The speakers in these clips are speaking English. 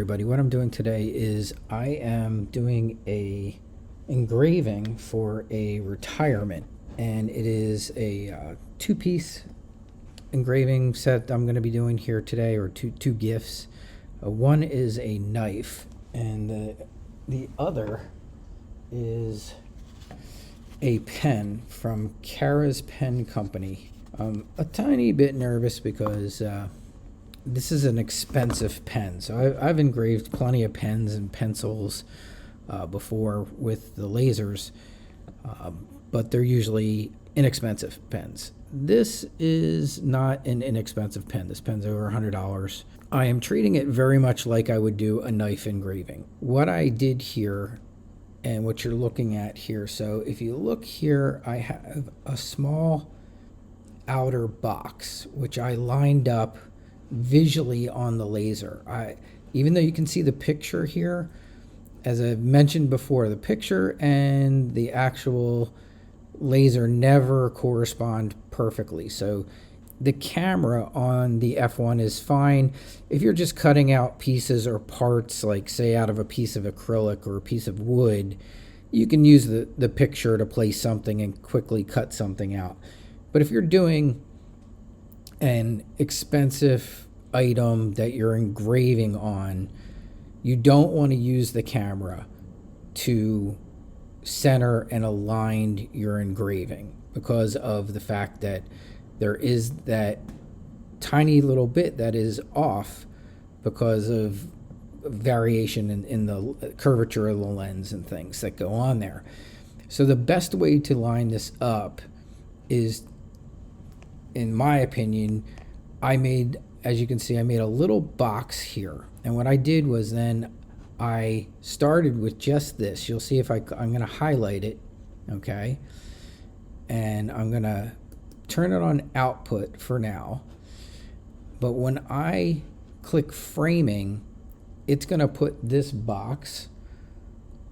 everybody, what I'm doing today is I am doing a engraving for a retirement, and it is a two-piece engraving set I'm going to be doing here today, or two gifts. One is a knife, and the other is a pen from Kara's Pen Company. I'm a tiny bit nervous because this is an expensive pen. So I've engraved plenty of pens and pencils before with the lasers, but they're usually inexpensive pens. This is not an inexpensive pen. This pen's over $100. I am treating it very much like I would do a knife engraving. What I did here and what you're looking at here, so if you look here, I have a small outer box which I lined up visually on the laser. Even though you can see the picture here, as I mentioned before, the picture and the actual laser never correspond perfectly. So the camera on the F1 is fine. If you're just cutting out pieces or parts, like say out of a piece of acrylic or a piece of wood, you can use the picture to place something and quickly cut something out. But if you're doing an expensive item that you're engraving on, you don't want to use the camera to center and align your engraving, because of the fact that there is that tiny little bit that is off because of variation in the curvature of the lens and things that go on there. So the best way to line this up is, in my opinion, as you can see, I made a little box here. And what I did was then I started with just this. You'll see if I'm going to highlight it, okay? And I'm going to turn it on output for now. But when I click framing, it's going to put this box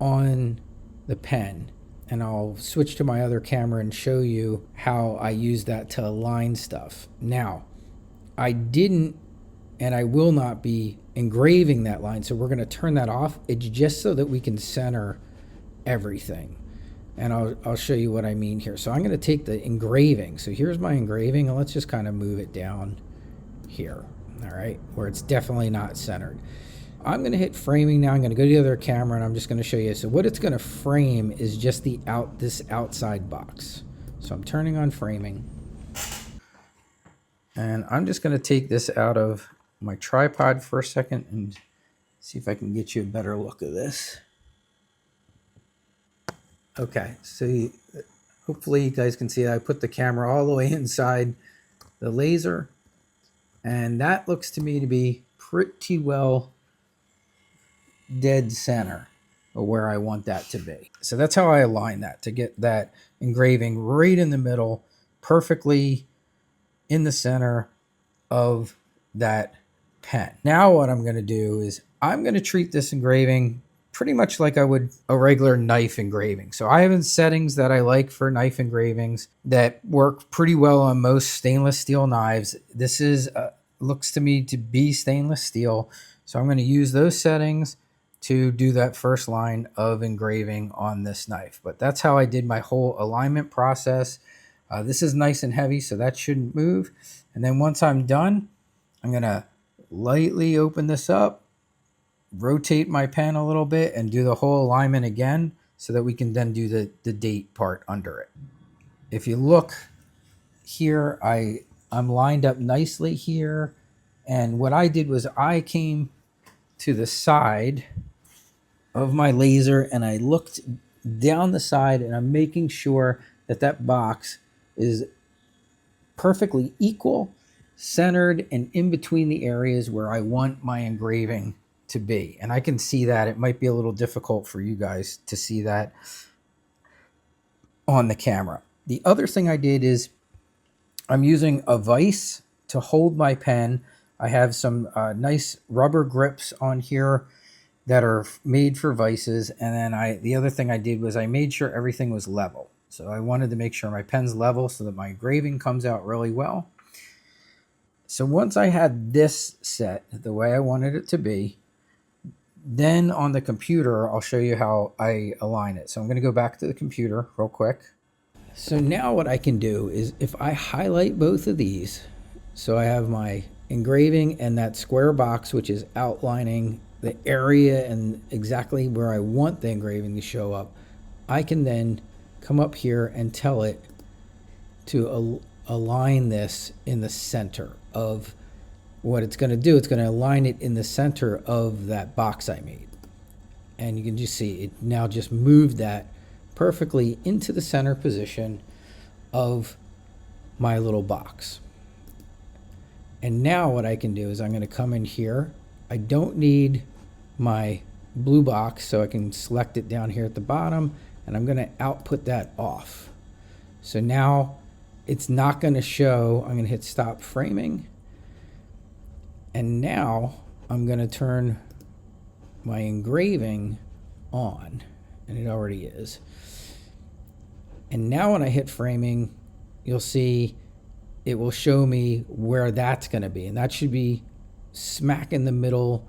on the pen. And I'll switch to my other camera and show you how I use that to align stuff. Now, I didn't and I will not be engraving that line, so we're going to turn that off. It's just so that we can center everything. And I'll show you what I mean here. So I'm going to take the engraving. So here's my engraving, and let's just kind of move it down here, all right, where it's definitely not centered. I'm going to hit framing now. I'm going to go to the other camera, and I'm just going to show you. So what it's going to frame is just this outside box. So I'm turning on framing. And I'm just going to take this out of my tripod for a second and see if I can get you a better look of this. Okay, so hopefully you guys can see that I put the camera all the way inside the laser, and that looks to me to be pretty well dead center of where I want that to be. So that's how I align that, to get that engraving right in the middle, perfectly in the center of that pen. Now what I'm going to do is I'm going to treat this engraving pretty much like I would a regular knife engraving. So I have settings that I like for knife engravings that work pretty well on most stainless steel knives. This is looks to me to be stainless steel, so I'm going to use those settings to do that first line of engraving on this knife. But that's how I did my whole alignment process. This is nice and heavy, so that shouldn't move. And then once I'm done, I'm going to lightly open this up, rotate my pen a little bit, and do the whole alignment again so that we can then do the date part under it. If you look here, I'm lined up nicely here. And what I did was I came to the side of my laser and I looked down the side, and I'm making sure that that box is perfectly equal, centered, and in between the areas where I want my engraving to be. And I can see that. It might be a little difficult for you guys to see that on the camera. The other thing I did is I'm using a vise to hold my pen. I have some nice rubber grips on here that are made for vices. And then the other thing I did was I made sure everything was level. So I wanted to make sure my pen's level so that my engraving comes out really well. So once I had this set the way I wanted it to be, Then on the computer, I'll show you how I align it. So I'm going to go back to the computer real quick. So now what I can do is if I highlight both of these, so I have my engraving and that square box, which is outlining the area and exactly where I want the engraving to show up, I can then come up here and tell it to align this in the center of what it's going to do. It's going to align it in the center of that box I made. And you can just see it now just moved that perfectly into the center position of my little box. And now what I can do is I'm going to come in here. I don't need my blue box, so I can select it down here at the bottom, and I'm going to output that off. So now it's not going to show. I'm going to hit stop framing. And now I'm going to turn my engraving on, and it already is. And now when I hit framing, you'll see it will show me where that's going to be. And that should be smack in the middle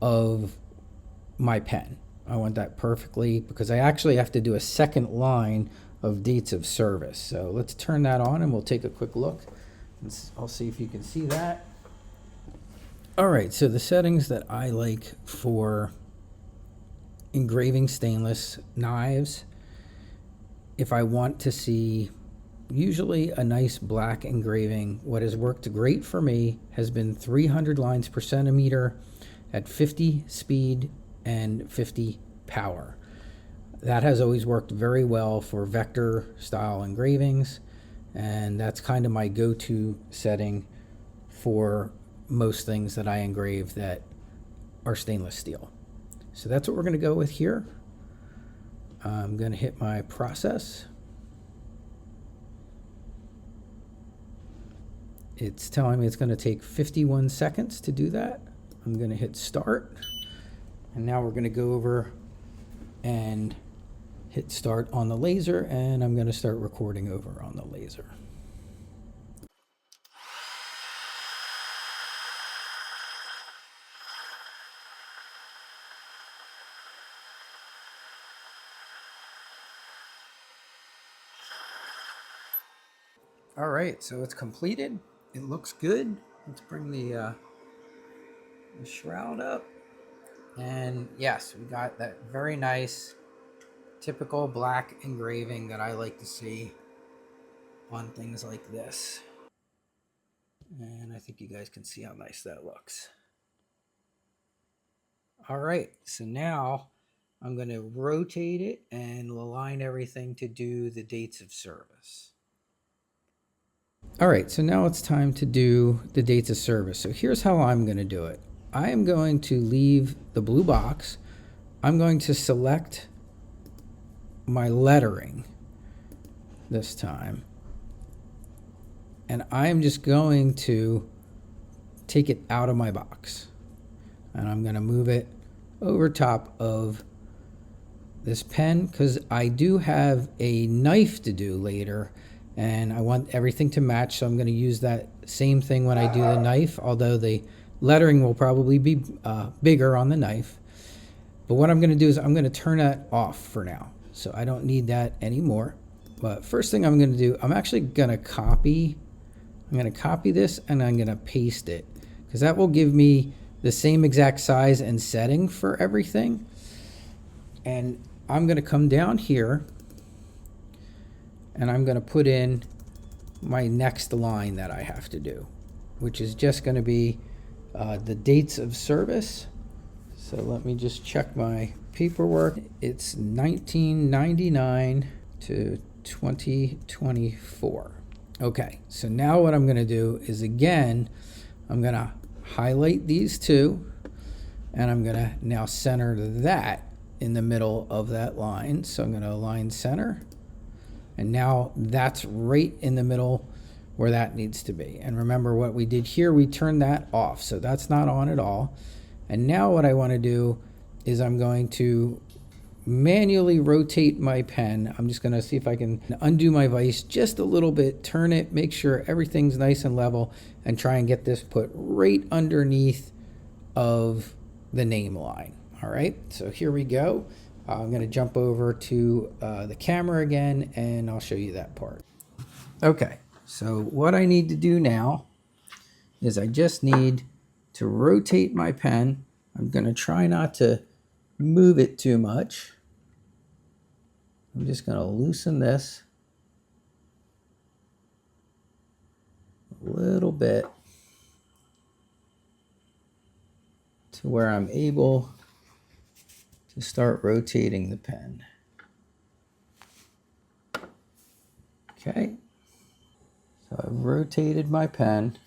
of my pen. I want that perfectly because I actually have to do a second line of dates of service. So let's turn that on and we'll take a quick look. I'll see if you can see that. All right, so the settings that I like for engraving stainless knives, if I want to see usually a nice black engraving, what has worked great for me has been 300 lines per centimeter at 50 speed and 50 power. That has always worked very well for vector style engravings, and that's kind of my go-to setting for most things that I engrave that are stainless steel. So that's what we're going to go with here. I'm going to hit my process. It's telling me it's going to take 51 seconds to do that. I'm going to hit start. And now we're going to go over and hit start on the laser, and I'm going to start recording over on the laser. All right, so it's completed. It looks good. Let's bring the shroud up. And yes, we got that very nice, typical black engraving that I like to see on things like this. And I think you guys can see how nice that looks. All right, so now I'm going to rotate it and align everything to do the dates of service. All right, so now it's time to do the dates of service. So here's how I'm going to do it. I am going to leave the blue box. I'm going to select my lettering this time. And I'm just going to take it out of my box. And I'm going to move it over top of this pen because I do have a knife to do later. And I want everything to match, so I'm going to use that same thing when I do the knife, although the lettering will probably be bigger on the knife. But what I'm going to do is I'm going to turn that off for now, so I don't need that anymore. But first thing I'm going to do, I'm actually going to copy. I'm going to copy this and I'm going to paste it because that will give me the same exact size and setting for everything. And I'm going to come down here. And I'm going to put in my next line that I have to do, which is just going to be the dates of service. So let me just check my paperwork. It's 1999 to 2024. Okay, so now what I'm going to do is, again, I'm going to highlight these two, and I'm going to now center that in the middle of that line. So I'm going to align center. And now that's right in the middle where that needs to be. And remember what we did here, we turned that off. So that's not on at all. And now what I want to do is I'm going to manually rotate my pen. I'm just going to see if I can undo my vise just a little bit, turn it, make sure everything's nice and level, and try and get this put right underneath of the name line. All right, so here we go. I'm going to jump over to the camera again, and I'll show you that part. Okay, so what I need to do now is I just need to rotate my pen. I'm going to try not to move it too much. I'm just going to loosen this a little bit to where I'm able to start rotating the pen. Okay, so I've rotated my pen.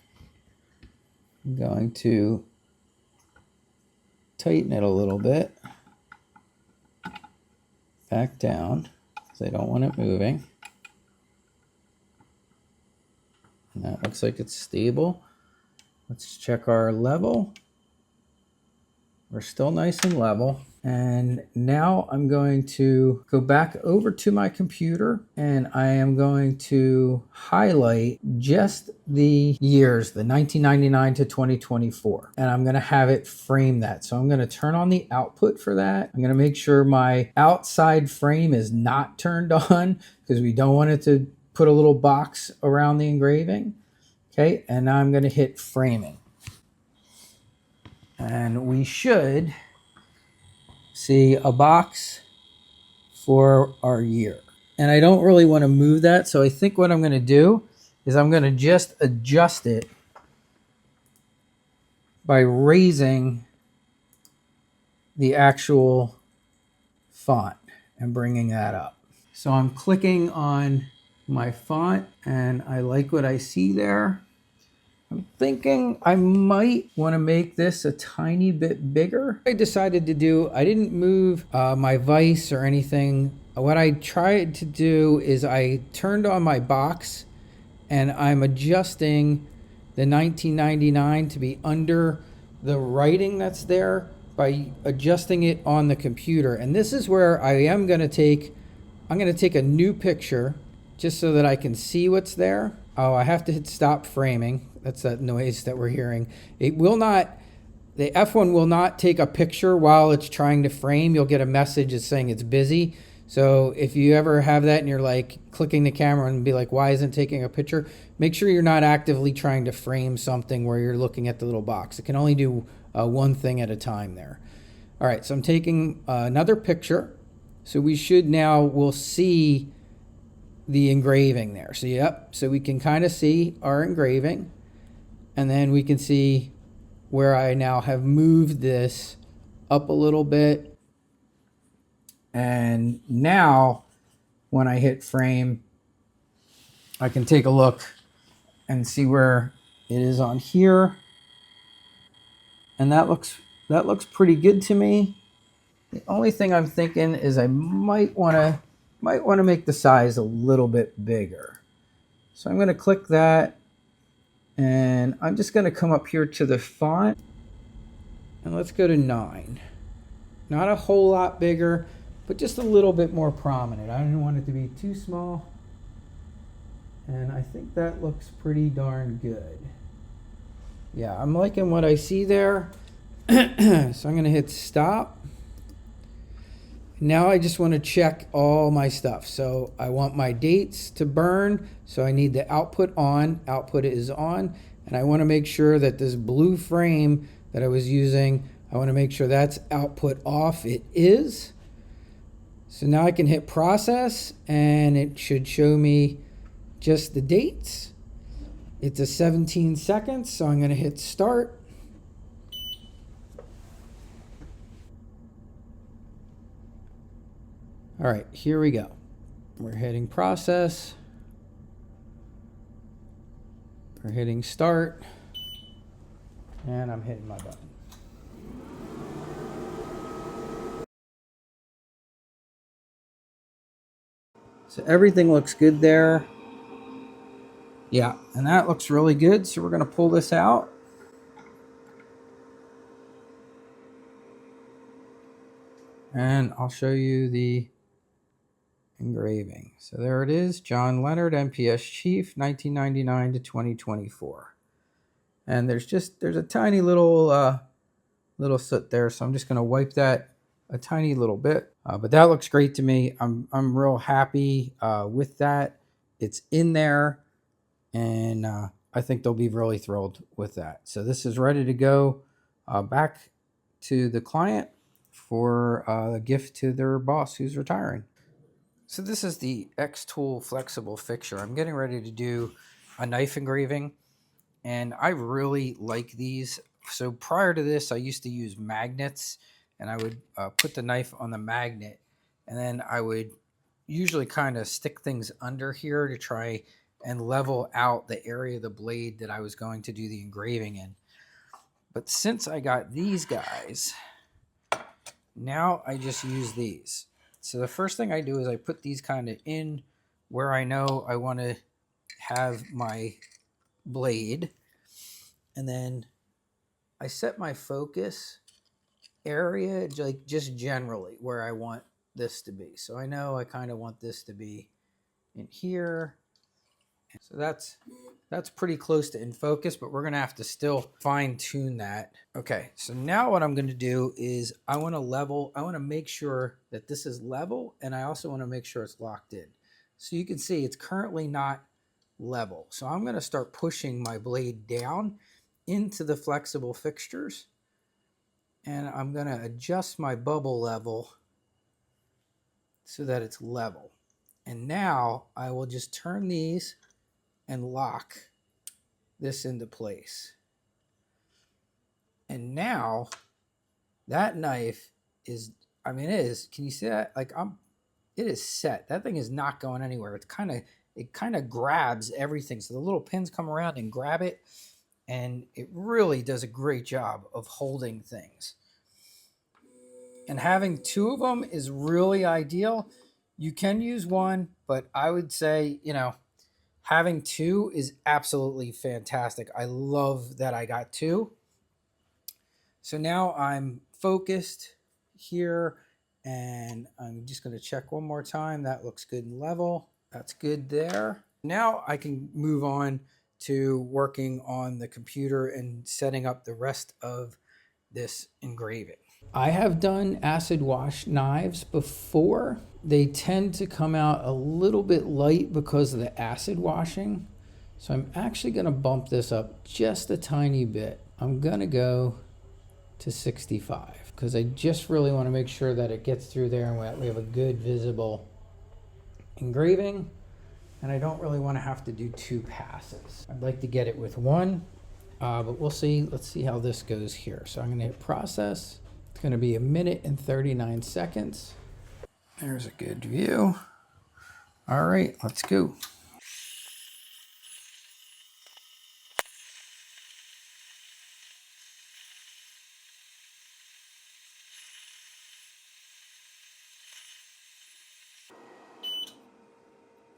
I'm going to tighten it a little bit, back down, because I don't want it moving. And that looks like it's stable. Let's check our level. We're still nice and level. And now I'm going to go back over to my computer and I am going to highlight just the years, the 1999 to 2024. And I'm going to have it frame that. So I'm going to turn on the output for that. I'm going to make sure my outside frame is not turned on because we don't want it to put a little box around the engraving. Okay, and now I'm going to hit framing. And we should see a box for our year. And I don't really want to move that, so I think what I'm going to do is I'm going to just adjust it by raising the actual font and bringing that up. So I'm clicking on my font and I like what I see there. I'm thinking I might want to make this a tiny bit bigger. I decided to do, I didn't move my vise or anything. What I tried to do is I turned on my box and I'm adjusting the 1999 to be under the writing that's there by adjusting it on the computer. And this is where I am going to take, I'm going to take a new picture just so that I can see what's there. Oh, I have to hit stop framing. That's that noise that we're hearing. It will not, the F1 will not take a picture while it's trying to frame. You'll get a message that's saying it's busy. So if you ever have that and you're like clicking the camera and be like, why isn't it taking a picture? Make sure you're not actively trying to frame something where you're looking at the little box. It can only do one thing at a time there. All right, so I'm taking another picture. So we should now, we'll see the engraving there. So yep, so we can kind of see our engraving. And then we can see where I now have moved this up a little bit. And now when I hit frame, I can take a look and see where it is on here. And that looks pretty good to me. The only thing I'm thinking is I might want to make the size a little bit bigger. So I'm going to click that. And I'm just going to come up here to the font and let's go to 9. Not a whole lot bigger, but just a little bit more prominent. I didn't want it to be too small. And I think that looks pretty darn good. Yeah, I'm liking what I see there. So I'm going to hit stop. Now I just want to check all my stuff. So I want my dates to burn. So I need the output on. Output is on. And I want to make sure that this blue frame that I was using, I want to make sure that's output off. It is. So now I can hit process and it should show me just the dates. It's a 17 seconds. So I'm going to hit start. All right, here we go. We're hitting process. We're hitting start. And I'm hitting my button. So everything looks good there. Yeah, and that looks really good. So we're going to pull this out. And I'll show you the engraving. So there it is, John Leonard, MPS Chief, 1999 to 2024. And there's a tiny little little soot there. So I'm just going to wipe that a tiny little bit. But that looks great to me. I'm real happy with that. It's in there, and I think they'll be really thrilled with that. So this is ready to go back to the client for a gift to their boss who's retiring. So this is the xTool flexible fixture. I'm getting ready to do a knife engraving, and I really like these. So prior to this, I used to use magnets, and I would put the knife on the magnet, and then I would usually kind of stick things under here to try and level out the area of the blade that I was going to do the engraving in. But since I got these guys, now I just use these. So the first thing I do is I put these kind of in where I know I want to have my blade, and then I set my focus area like just generally where I want this to be. So I know I kind of want this to be in here. So that's pretty close to in focus, but we're going to have to still fine tune that. Okay, so now what I'm going to do is I want to make sure that this is level, and I also want to make sure it's locked in. So you can see it's currently not level. So I'm going to start pushing my blade down into the flexible fixtures, and I'm going to adjust my bubble level so that it's level. And now I will just turn these and lock this into place. And now that knife is, I mean, it is, can you see that? Like it is set. That thing is not going anywhere. It kind of grabs everything. So the little pins come around and grab it, and it really does a great job of holding things. And having two of them is really ideal. You can use one, but I would say, having two is absolutely fantastic. I love that I got two. So now I'm focused here, and I'm just going to check one more time. That looks good and level. That's good there. Now I can move on to working on the computer and setting up the rest of this engraving. I have done acid wash knives before. They tend to come out a little bit light because of the acid washing. So I'm actually going to bump this up just a tiny bit. I'm going to go to 65 because I just really want to make sure that it gets through there and we have a good visible engraving. And I don't really want to have to do two passes. I'd like to get it with one, but we'll see. Let's see how this goes here. So I'm going to hit process. It's going to be 1 minute and 39 seconds. There's a good view. All right, let's go.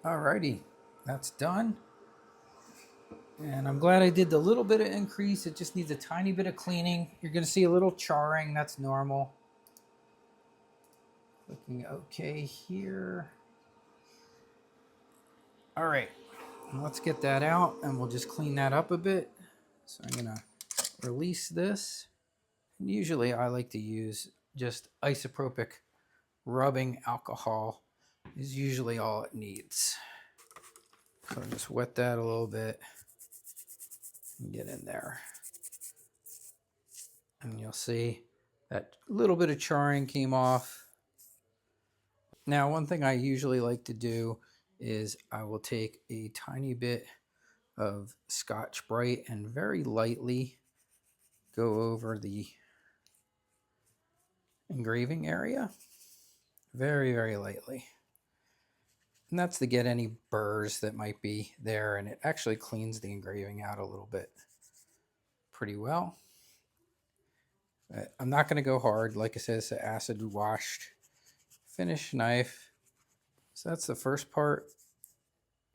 All righty, that's done. And I'm glad I did the little bit of increase. It just needs a tiny bit of cleaning. You're going to see a little charring. That's normal. Looking okay here. All right, let's get that out, and we'll just clean that up a bit. So I'm going to release this. And usually I like to use just isopropyl rubbing alcohol is usually all it needs. So I'll just wet that a little bit and get in there. And you'll see that little bit of charring came off. Now, one thing I usually like to do is I will take a tiny bit of Scotch-Brite and very lightly go over the engraving area. Very, very lightly. And that's to get any burrs that might be there, and it actually cleans the engraving out a little bit pretty well. I'm not going to go hard. Like I said, it's an acid washed finish knife. So that's the first part,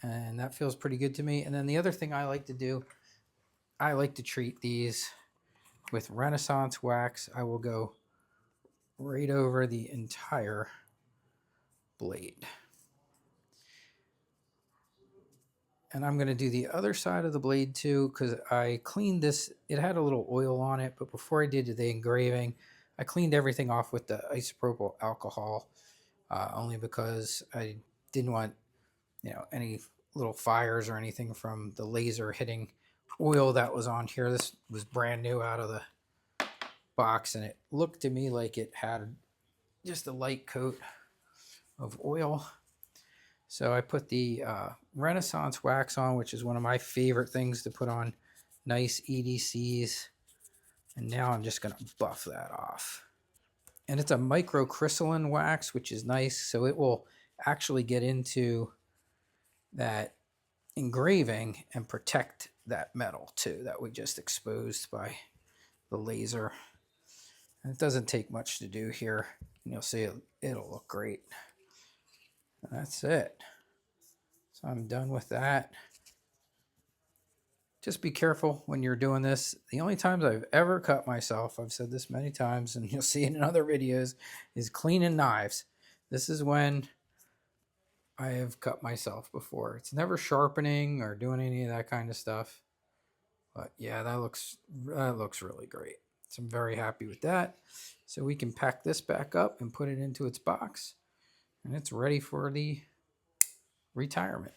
and that feels pretty good to me. And then the other thing I like to do, I like to treat these with Renaissance wax. I will go right over the entire blade. And I'm going to do the other side of the blade too, because I cleaned this. It had a little oil on it, but before I did the engraving, I cleaned everything off with the isopropyl alcohol, only because I didn't want, any little fires or anything from the laser hitting oil that was on here. This was brand new out of the box, and it looked to me like it had just a light coat of oil. So I put the Renaissance wax on, which is one of my favorite things to put on nice EDCs. And now I'm just going to buff that off. And it's a microcrystalline wax, which is nice. So it will actually get into that engraving and protect that metal too that we just exposed by the laser. And it doesn't take much to do here. And you'll see it'll look great. And that's it. So I'm done with that. Just be careful when you're doing this. The only times I've ever cut myself, I've said this many times, and you'll see it in other videos, is cleaning knives. This is when I have cut myself before. It's never sharpening or doing any of that kind of stuff. But yeah, that looks really great. So I'm very happy with that. So we can pack this back up and put it into its box. And it's ready for the retirement.